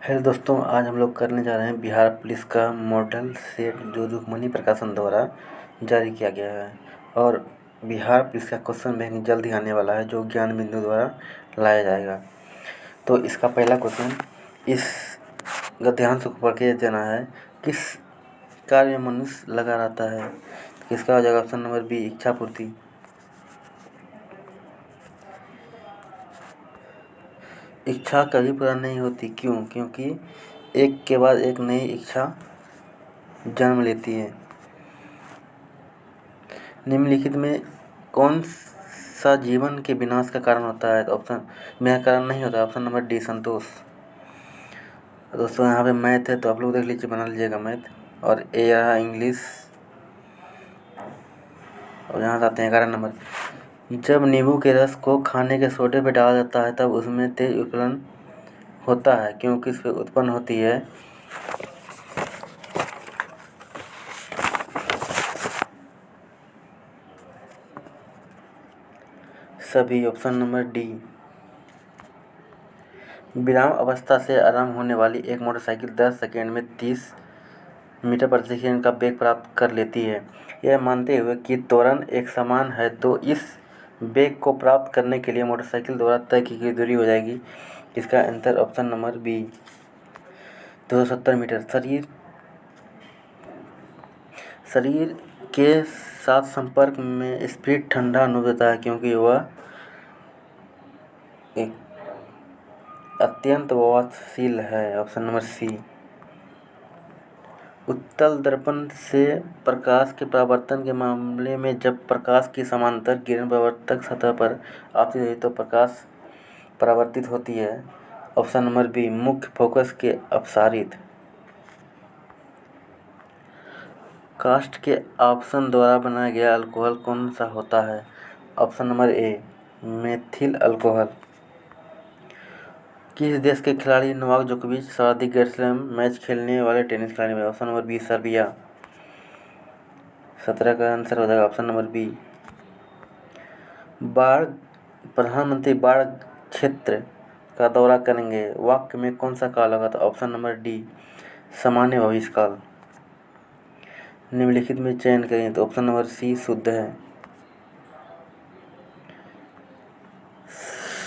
Hello दोस्तों, आज हम लोग करने जा रहे हैं बिहार पुलिस का मॉडल सेट जो रुक्मणी प्रकाशन द्वारा जारी किया गया है। और बिहार पुलिस का क्वेश्चन बैंक जल्द ही आने वाला है जो ज्ञान बिंदु द्वारा लाया जाएगा। तो इसका पहला क्वेश्चन इस गद्यांश को पढ़ के देना है, किस कार्य में मनुष्य लगा रहता है। तो इसका हो जाएगा ऑप्शन नंबर बी, इच्छा पूर्ति। इच्छा कभी पूरा नहीं होती, क्यों? क्योंकि एक के बाद एक नई इच्छा जन्म लेती है। निम्नलिखित में कौन सा जीवन के विनाश का कारण होता है? तो ऑप्शन मेरा कारण नहीं होता, ऑप्शन नंबर डी, संतोष। दोस्तों यहाँ पे मैथ है तो आप लोग देख लीजिए, बना लीजिएगा मैथ। और ए रहा इंग्लिश। और यहाँ से आते हैं 11 नंबर। जब नींबू के रस को खाने के सोडे पे डाला जाता है तब उसमें तेज उत्प्लन होता है, क्योंकि इससे उत्पन्न होती है सभी, ऑप्शन नंबर डी। विराम अवस्था से आरंभ होने वाली एक मोटरसाइकिल 10 सेकेंड में 30 मीटर प्रति सेकेंड का वेग प्राप्त कर लेती है। यह मानते हुए कि त्वरण एक समान है तो इस वेग को प्राप्त करने के लिए मोटरसाइकिल द्वारा तय की गई दूरी हो जाएगी। इसका answer option number B, 270 metre. शरीर के साथ संपर्क में स्प्रिट ठंडा अनुभव देता है क्योंकि वह एक अत्यंत वाष्पशील है, ऑप्शन नंबर सी। उत्तल दर्पण से प्रकाश के परावर्तन के मामले में जब प्रकाश की समांतर किरण परावर्तक सतह पर आपतित होती है तो प्रकाश परावर्तित होती है, ऑप्शन नंबर बी, मुख्य फोकस के अपसारित। काष्ठ के आपसन द्वारा बनाया गया अल्कोहल कौन सा होता है? ऑप्शन नंबर ए, मेथिल अल्कोहल। किस देश के खिलाड़ी नोवाक जोकोविच सर्वाधिक ग्रैंड स्लैम मैच खेलने वाले टेनिस खिलाड़ी हैं? Option number B, Serbia. 17 का आंसर हो जाएगा ऑप्शन नंबर बी। प्रधानमंत्री बाढ़ क्षेत्र का दौरा करेंगे, वाक्य में कौन सा काल होगा? तो ऑप्शन नंबर डी, सामान्य भविष्यकाल। निम्नलिखित में चयन करें तो ऑप्शन नंबर सी शुद्ध है।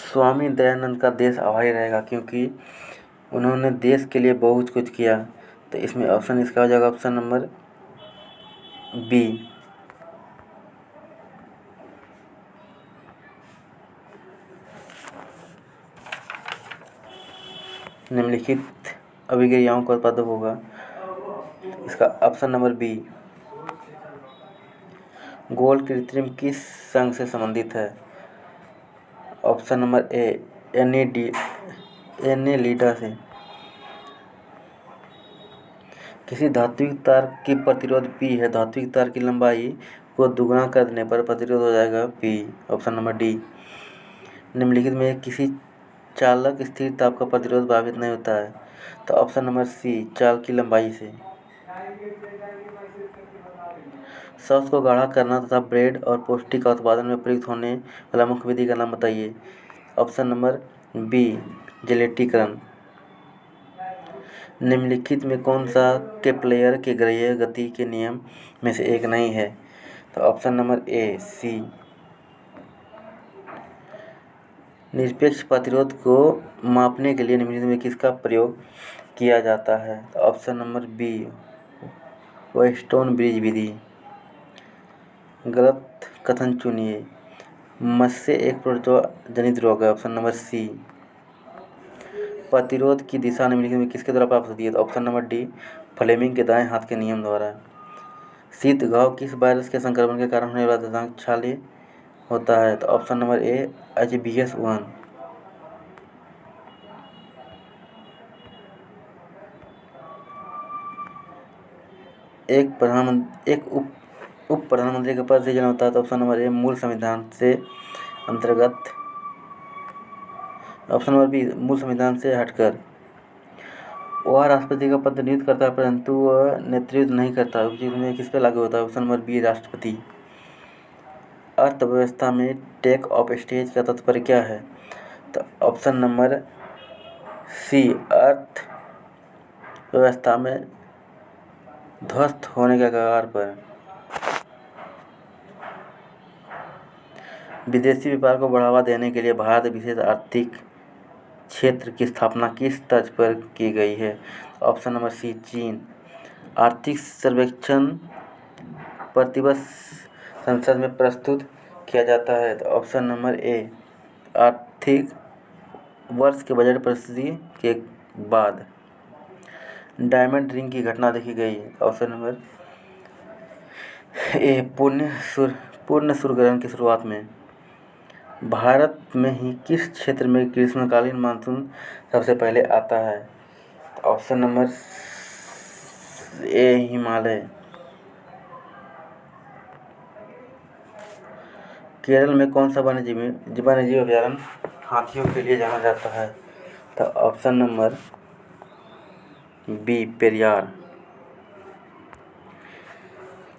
स्वामी दयानंद का देश आभारी रहेगा क्योंकि उन्होंने देश के लिए बहुत कुछ किया। तो इसमें ऑप्शन इसका हो जाएगा ऑप्शन नंबर बी। निम्नलिखित अभिक्रियाओं का उत्पादक होगा, इसका ऑप्शन नंबर बी। गोल कृत्रिम किस संघ से संबंधित है? ऑप्शन नंबर ए, एनेलिडा से। किसी धात्विक तार की प्रतिरोध पी है, धात्विक तार की लंबाई को दुगुना कर देने पर प्रतिरोध हो जाएगा पी, ऑप्शन नंबर डी। निम्नलिखित में किसी चालक स्थिर ताप का प्रतिरोध प्रभावित नहीं होता है? तो ऑप्शन नंबर सी, चाल की लंबाई से। सॉस को गाढ़ा करना तथा ब्रेड और पौष्टिक का उत्पादन में प्रयुक्त होने वाला मुख्य विधि का नाम बताइए? ऑप्शन नंबर बी, जेलेटिकरण। निम्नलिखित में कौन सा केपलर के ग्रहीय गति के नियम में से एक नहीं है? तो ऑप्शन नंबर ए, सी। निरपेक्ष प्रतिरोध को मापने के लिए निम्नलिखित में किसका प्रयोग किया जाता है? तो option number B, Wheatstone bridge विधि। गलत कथन चुनिए। मत्स्य एक प्रोटोजोआ जनित रोग है, ऑप्शन नंबर सी। प्रतिरोध की दिशा निम्नलिखित में किसके द्वारा प्राप्त होती है? तो ऑप्शन नंबर डी, फ्लेमिंग के दाएं हाथ के नियम द्वारा। शीत घाव किस वायरस के संक्रमण के कारण होने वाला दंतांग छाले होता है? तो ऑप्शन नंबर ए, HBS1। एक उप प्रधानमंत्री का पद सृजन होता है? तो ऑप्शन नंबर ए, मूल संविधान से अंतर्गत। ऑप्शन नंबर बी, मूल संविधान से हटकर। वह राष्ट्रपति का पद नियुक्त करता है परंतु वह नेतृत्व नहीं करता, में किस पे लागू होता है? ऑप्शन नंबर बी, राष्ट्रपति। अर्थव्यवस्था में टेक ऑफ स्टेज का तात्पर्य क्या है? तो ऑप्शन नंबर सी, अर्थ व्यवस्था में ध्वस्त होने के कगार पर। विदेशी व्यापार को बढ़ावा देने के लिए भारत विशेष आर्थिक क्षेत्र की स्थापना किस तर्ज पर की गई है? ऑप्शन नंबर सी, चीन। आर्थिक सर्वेक्षण प्रतिवर्ष संसद में प्रस्तुत किया जाता है। तो ऑप्शन नंबर ए, आर्थिक वर्ष के बजट प्रस्तुति के बाद डायमंड रिंग की घटना देखी गई। ऑप्शन नंबर ए, पूर्ण सूर्य ग्रहण की शुरुआत में। भारत में ही किस क्षेत्र में ग्रीष्मकालीन मानसून सबसे पहले आता है? ऑप्शन नंबर ए, हिमालय। केरल में कौन सा वन्यजीव अभयारण्य हाथियों के लिए जाना जाता है? तो ऑप्शन नंबर बी, पेरियार।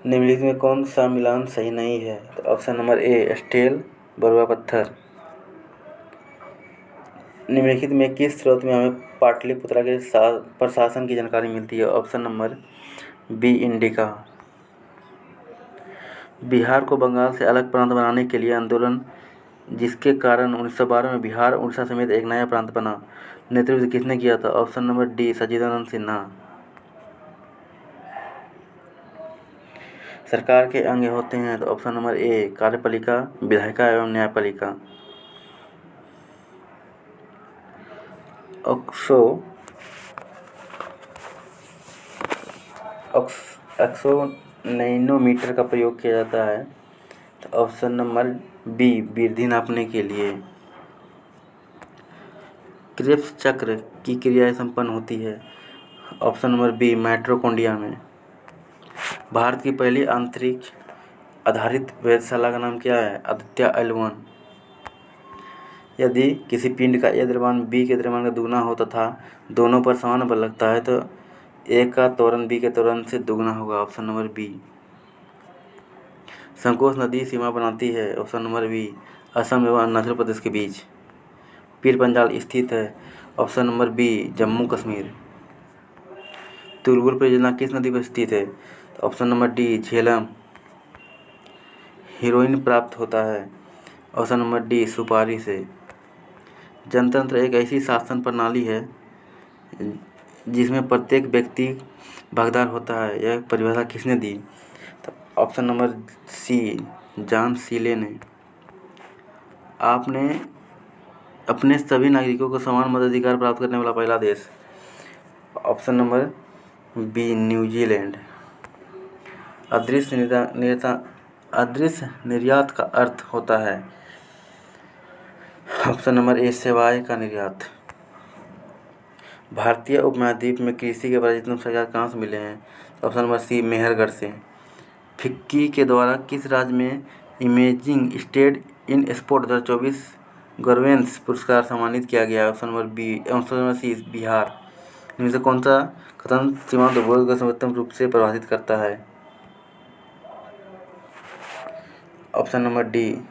निम्नलिखित में कौन सा मिलान सही नहीं है? तो ऑप्शन नंबर ए, स्टेल बरुआ पत्थर। निम्नलिखित में किस स्रोत में हमें पाटलिपुत्रा के प्रशासन की जानकारी मिलती है? Option number B, Indica. Bihar को बंगाल से अलग प्रांत बनाने के लिए आंदोलन, जिसके कारण 1912 में बिहार उड़ीसा समेत एक नया प्रांत बना, नेतृत्व किसने किया था? ऑप्शन नंबर डी, सच्चिदानंद सिन्हा। सरकार के अंग होते हैं। तो ऑप्शन नंबर ए, कार्यपालिका, विधायिका एवं न्यायपालिका। एक्सोनैनोमीटर का प्रयोग किया जाता है। तो ऑप्शन नंबर बी, वृद्धि नापने के लिए। क्रेब्स चक्र की क्रियाएं संपन्न होती है। ऑप्शन नंबर बी, माइटोकॉन्ड्रिया में। भारत की पहली अंतरिक्ष आधारित वेधशाला का नाम क्या है? आदित्य L1। यदि किसी पिंड का ए द्रव्यमान बी के द्रव्यमान का दुगना हो तथा दोनों पर समान बल लगता है तो ए का त्वरण बी के त्वरण से दुगना होगा। Option number B. संकोच नदी सीमा बनाती है। ऑप्शन नंबर बी, असम एवं अरुणाचल प्रदेश के बीच। पीर पंजाल स्थित है। Option number B, Jammu Kashmir. Tulbul परियोजना किस नदी पर स्थित है? Option number D, Jhelum. Heroin प्राप्त होता है। ऑप्शन नंबर डी, सुपारी से। जनतंत्र एक ऐसी शासन प्रणाली है जिसमें प्रत्येक व्यक्ति भागीदार होता है। यह परिभाषा किसने दी? तो ऑप्शन नंबर सी, जॉन सीले ने। आपने अपने सभी नागरिकों को समान मताधिकार प्राप्त करने वाला पहला देश? Option number B, New Zealand. अदृश्य निर्यात का अर्थ होता है। ऑप्शन नंबर ए, सेवाएं का निर्यात। भारतीय उपमहाद्वीप में कृषि के प्राचीनतम संकेत कहाँ से मिले हैं? ऑप्शन नंबर सी, मेहरगढ़ से। फिक्की के द्वारा किस राज्य में emerging state in sport 2024 governance पुरस्कार सम्मानित किया गया? Option number C, Bihar. इनमें से कौन सा कथन सीमांत उपभोग को सर्वोत्तम रूप से प्रभावित करता है? ऑप्शन नंबर डी,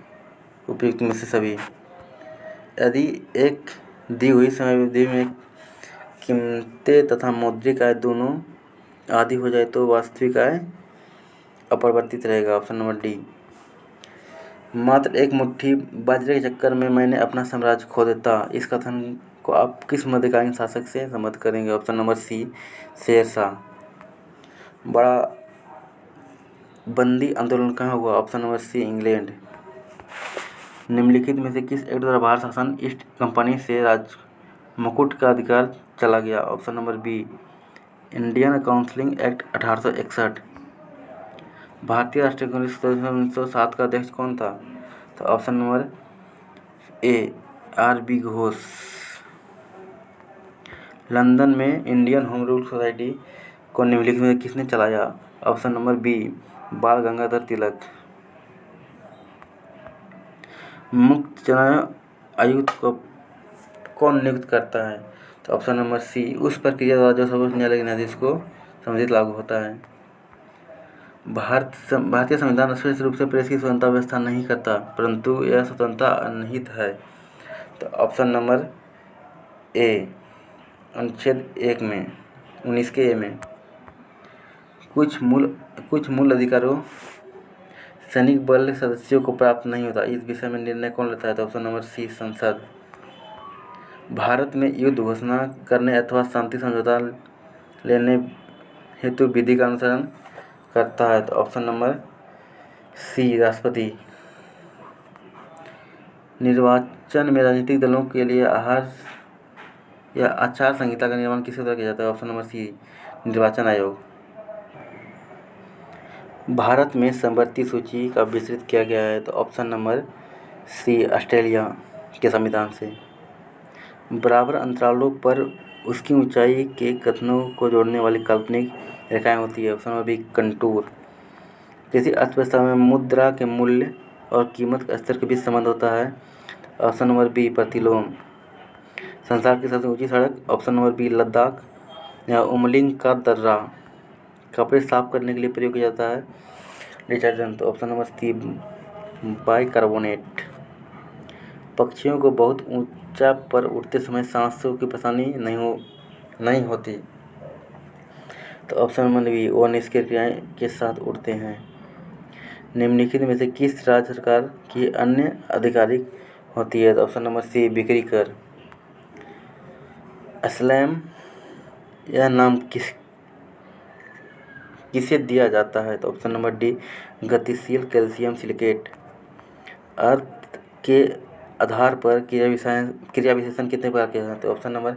उपयुक्त में से सभी। यदि एक दी हुई समयावधि में कीमतें तथा मौद्रिक आय दोनों आधी हो जाए तो वास्तविक आय अपरिवर्तित रहेगा। Option number D. मात्र एक मुट्ठी बाजरे के चक्कर में मैंने अपना साम्राज्य खो देता, इस कथन को आप किस मध्यकालीन शासक से संबद्ध करेंगे? Option number C, Sher Shah. बड़ा बंदी आंदोलन कहाँ हुआ? Option number C, England. निम्नलिखित में से किस एक्ट द्वारा भारत शासन ईस्ट कंपनी से राजमुकुट का अधिकार चला गया? Option number B, Indian councils act 1861। भारतीय राष्ट्रीय कांग्रेस 1907 का अध्यक्ष कौन था? तो ऑप्शन नंबर ए, R.B. घोष। लंदन में इंडियन होम रूल सोसाइटी को निम्नलिखित में किसने चलाया? ऑप्शन नंबर बी, बाल गंगाधर तिलक। मुक्त चुनाव आयुक्त को कौन नियुक्त करता है? तो ऑप्शन नंबर सी, उस प्रक्रिया द्वारा जो सर्वोच्च न्यायालय के न्यायाधीश को संबंधित लागू होता है। भारतीय संविधान स्पष्ट रूप से प्रेस की स्वतंत्रता व्यवस्था नहीं करता, परंतु यह स्वतंत्रता अंतर्निहित है। तो ऑप्शन नंबर ए, अनुच्छेद 1 में। 19 के ए में कुछ मूल अधिकारों सैनिक बल सदस्यों को प्राप्त नहीं होता। इस विषय में निर्णय कौन लेता है? तो ऑप्शन नंबर सी, संसद। भारत में युद्ध घोषणा करने अथवा शांति समझौता लेने हेतु विधि का अनुसरण करता है? तो ऑप्शन नंबर सी, राष्ट्रपति। निर्वाचन में राजनीतिक दलों के लिए आचार संहिता का निर्माण किसके द्वारा किया जाता है? ऑप्शन नंबर सी, निर्वाचन आयोग। भारत में समवर्ती सूची का विस्तृत किया गया है? तो ऑप्शन नंबर सी, ऑस्ट्रेलिया के संविधान से। बराबर अंतरालों पर उसकी ऊंचाई के कथनों को जोड़ने वाली काल्पनिक रेखाएं होती है? Option number B, contour. किसी अर्थव्यवस्था में मुद्रा के मूल्य और कीमत के स्तर के बीच संबंध होता है? ऑप्शन नंबर बी, प्रतिलोम। संसार की सबसे ऊंची सड़क? ऑप्शन नंबर बी, लद्दाख या उमलिंग का दर्रा। कपड़े साफ करने के लिए प्रयोग किया जाता है डिटर्जेंट? तो ऑप्शन नंबर सी, बाइकार्बोनेट। पक्षियों को बहुत ऊंचा पर उड़ते समय सांसों की परेशानी नहीं होती? तो ऑप्शन नंबर बी, वो निष्क्रिय के साथ उड़ते हैं। निम्नलिखित में से किस राज्य सरकार की अन्य आधिकारिक होती है? तो ऑप्शन नंबर सी, बिक्री कर। स्लैम यह नाम किसे दिया जाता है? तो ऑप्शन नंबर डी, गतिशील कैल्शियम सिलिकेट। अर्थ के आधार पर क्रिया विशेषण कितने प्रकार के हैं? तो ऑप्शन नंबर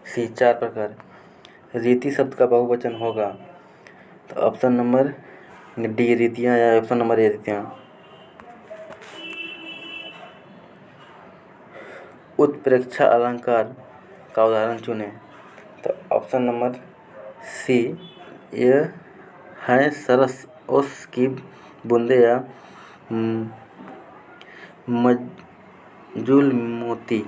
सी, 4 प्रकार। रीति शब्द का बहुवचन होगा? तो ऑप्शन नंबर डी, रीतियाँ, या ऑप्शन नंबर ए, रीतियाँ। उत्प्रेक्षा अलंकार का उदाहरण चुनें? तो ऑप्शन नंबर सी, यह है सरस ओस की बूंदे या मजूल मोती।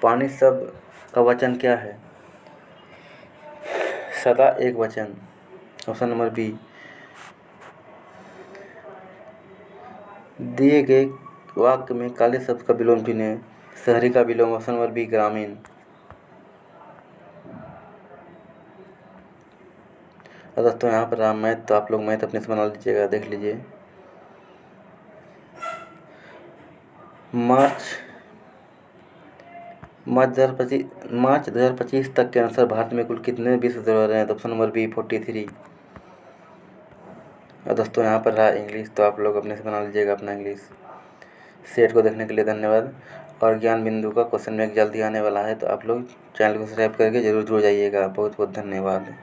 पानी शब्द का वचन क्या है? सदा एक वचन? Option number B. दिए गए वाक्य में काले शब्द का विलोम चुनें? शहरी का विलोम? ऑप्शन नंबर बी, ग्रामीण। और दोस्तों यहाँ पर रहा मैथ, तो आप लोग मैथ अपने से बना लीजिएगा, देख लीजिए। मार्च 2025 तक के अनुसार भारत में कुल कितने विश्व धरोहर हैं? तो ऑप्शन नंबर बी, 43। और दोस्तों यहाँ पर रहा इंग्लिश, तो आप लोग अपने से बना लीजिएगा अपना इंग्लिश। सेट को देखने के लिए धन्यवाद। और ज्ञान बिंदु का क्वेश्चन बैंक जल्दी आने वाला है, तो आप लोग चैनल को सब्सक्राइब करके जरूर जुड़ जाइएगा। बहुत बहुत धन्यवाद।